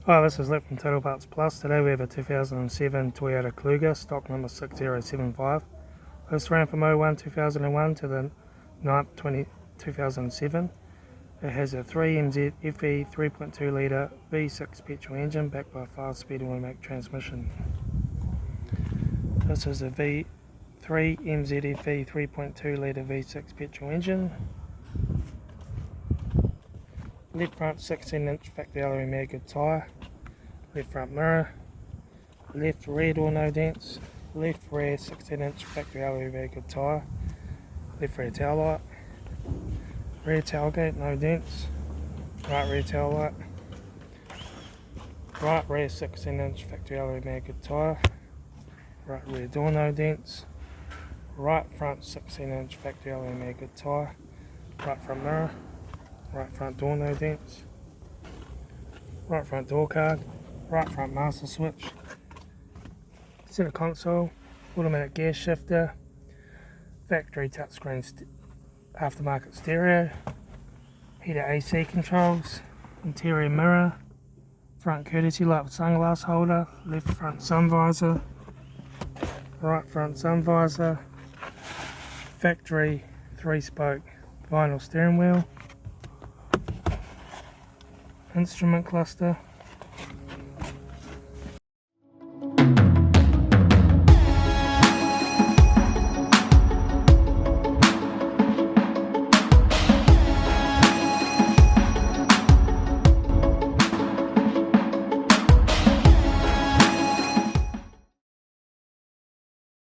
Hi, this is Litre from Total Parts Plus. Today we have a 2007 Toyota Kluger, stock number 6075. This ran from 01-2001 to the 9th 2007. It has a 3MZ FE 3.2 litre V6 petrol engine backed by a 5-speed automatic transmission. This is a V3 MZ FE 3.2 litre V6 petrol engine. Left front 16-inch factory alloy made good tyre. Left front mirror. Left rear door no dents. Left rear 16-inch factory alloy made good tyre. Left rear taillight. Rear tailgate no dents. Right rear taillight. Right rear 16-inch factory alloy made good tyre. Right rear door no dents. Right front 16-inch factory alloy made good tyre. Right front mirror. Right front door no dents. Right front door card. Right front master switch. Center console. Automatic gear shifter. Factory touchscreen aftermarket stereo. Heater AC controls. Interior mirror. Front courtesy light with sunglass holder. Left front sun visor. Right front sun visor. Factory 3-spoke vinyl steering wheel. Instrument cluster,